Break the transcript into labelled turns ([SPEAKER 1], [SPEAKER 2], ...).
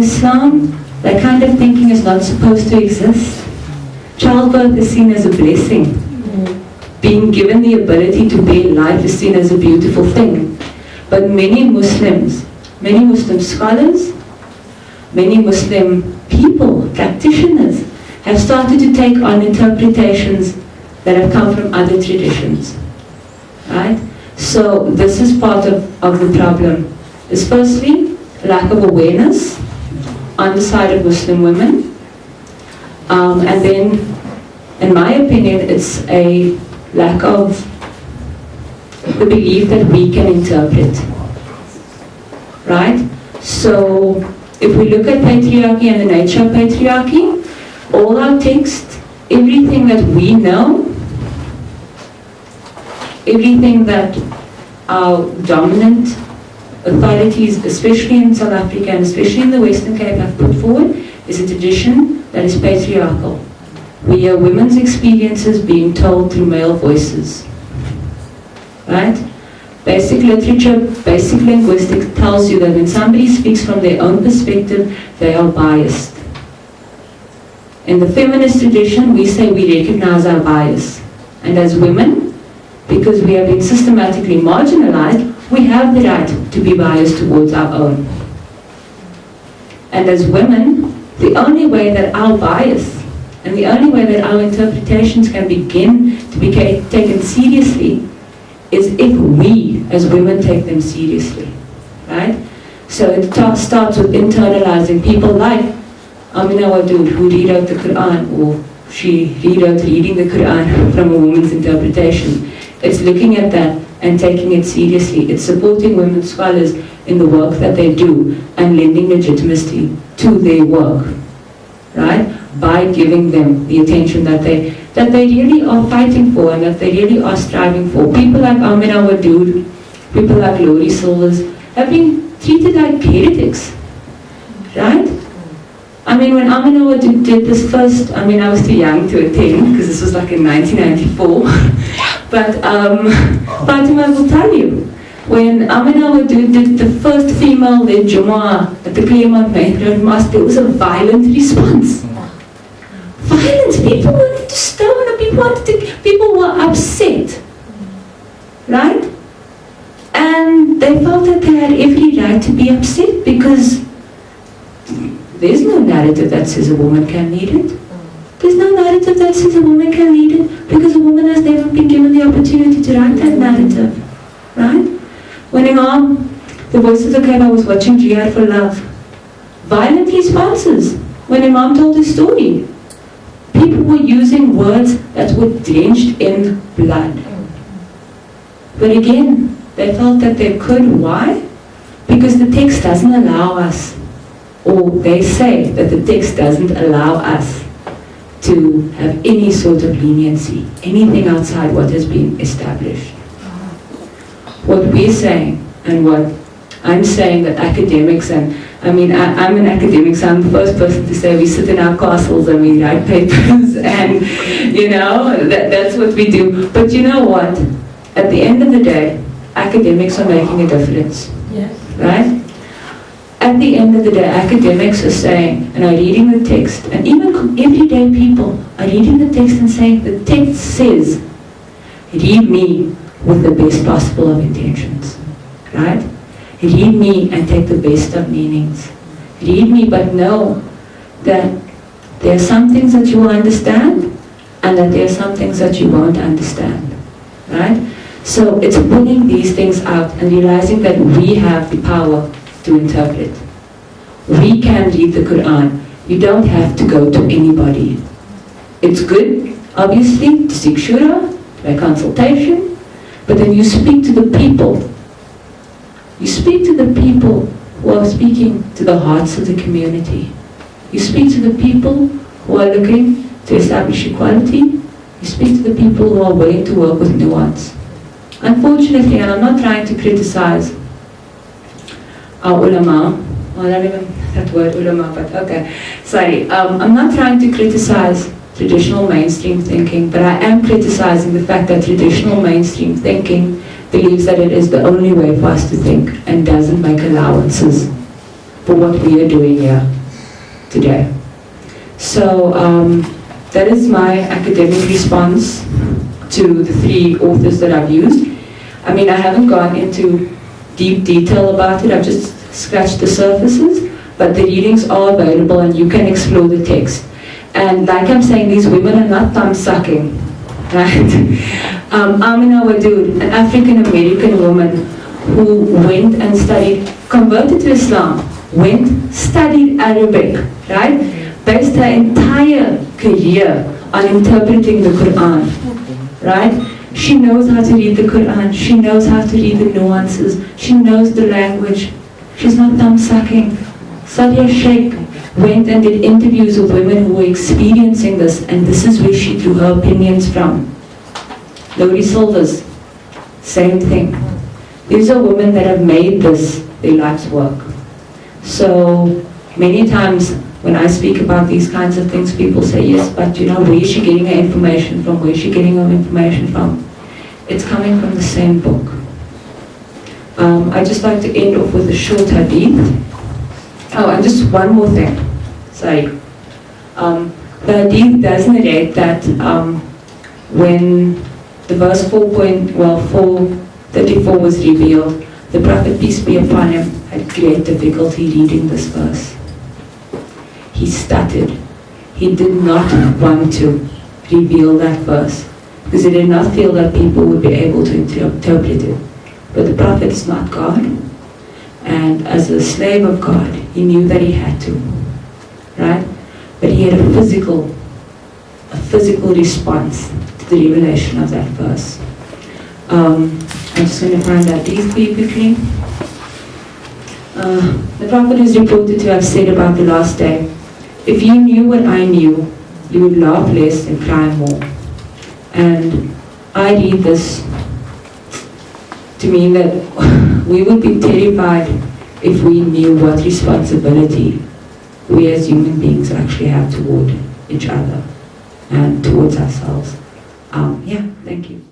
[SPEAKER 1] Islam, that kind of thinking is not supposed to exist. Childbirth is seen as a blessing. Being given the ability to bear life is seen as a beautiful thing. But many Muslim scholars, many Muslim people, practitioners, have started to take on interpretations that have come from other traditions. Right? So this is part of the problem. Is firstly, lack of awareness on the side of Muslim women. And then, in my opinion, it's a lack of the belief that we can interpret. Right? So, if we look at patriarchy and the nature of patriarchy, all our text, everything that we know, everything that our dominant authorities, especially in South Africa and especially in the Western Cape, have put forward is a tradition that is patriarchal. We hear women's experiences being told through male voices. Right? Basic literature, basic linguistics tells you that when somebody speaks from their own perspective, they are biased. In the feminist tradition, we say we recognize our bias. And as women, because we have been systematically marginalized, we have the right to be biased towards our own. And as women, the only way that our bias and the only way that our interpretations can begin to be taken seriously is if we, as women, take them seriously. Right? So it starts with internalizing people like Amina Wadud, who rewrote the Quran, or she rewrote reading the Quran from a woman's interpretation. It's looking at that and taking it seriously. It's supporting women scholars in the work that they do and lending legitimacy to their work, right? By giving them the attention that they really are fighting for and that they really are striving for. People like Amina Wadud, people like Lori Silvers have been treated like heretics, right? I mean, when Amina Wadud did this first, I mean, I was too young to attend because this was like in 1994. But Fatima will tell you, when Amina Wadud did the first female-led Jumu'ah at the Claremont Main Road Mosque, there was a violent response. Violence! People wanted to stone her, people were upset. Right? And they felt that they had every right to be upset because there's no narrative that says a woman can lead it. There's no narrative that says a woman can lead it because a woman has never been given the opportunity to write that narrative. Right? When Imam, the Voice of the Cape, I was watching Jihad for Love. Violent responses when Imam told his story. People were using words that were drenched in blood. But again, they felt that they could. Why? Because the text doesn't allow us, or they say that the text doesn't allow us to have any sort of leniency, anything outside what has been established. What we're saying, and what I'm saying that academics, and I mean, I'm an academic, so I'm the first person to say we sit in our castles and we write papers, and you know, that's what we do. But you know what? At the end of the day, academics are making a difference. Yes. Right? At the end of the day, academics are saying, and are reading the text, and even everyday people are reading the text and saying, the text says, read me with the best possible of intentions. Right? Read me and take the best of meanings. Read me, but know that there are some things that you will understand, and that there are some things that you won't understand. Right? So it's putting these things out and realizing that we have the power to interpret. We can read the Quran. You don't have to go to anybody. It's good, obviously, to seek shura, by consultation, but then you speak to the people. You speak to the people who are speaking to the hearts of the community. You speak to the people who are looking to establish equality. You speak to the people who are willing to work with nuance. Unfortunately, and I'm not trying to criticize our ulama, well, I don't even that word ulama, but okay, sorry. I'm not trying to criticize traditional mainstream thinking, but I am criticizing the fact that traditional mainstream thinking believes that it is the only way for us to think and doesn't make allowances for what we are doing here today. So that is my academic response to the three authors that I've used. I mean, I haven't gone into deep detail about it, I've just scratched the surfaces, but the readings are available and you can explore the text. And like I'm saying, these women are not thumb-sucking, right? Amina Wadood, an African-American woman who went and studied, converted to Islam, went, studied Arabic, right? Based her entire career on interpreting the Quran, right? She knows how to read the Quran, she knows how to read the nuances, she knows the language. She's not thumb-sucking. Sadia Sheikh went and did interviews with women who were experiencing this, and this is where she drew her opinions from. Lori Silvers, same thing. These are women that have made this their life's work. So many times when I speak about these kinds of things, people say, yes, but you know, where is she getting her information from? Where is she getting her information from? It's coming from the same book. I'd just like to end off with a short hadith. Oh, and just one more thing. Sorry. The hadith does narrate that when the verse 434 was revealed, the Prophet, peace be upon him, had great difficulty reading this verse. He stuttered. He did not want to reveal that verse because he did not feel that people would be able to interpret it. But the Prophet is not God, and as a slave of God, he knew that he had to, right? But he had a physical response to the revelation of that verse. I'm just going to find that these for you quickly. The Prophet is reported to have said about the last day, if you knew what I knew, you would laugh less and cry more. And I read this to mean that we would be terrified if we knew what responsibility we as human beings actually have toward each other and towards ourselves. Yeah, thank you.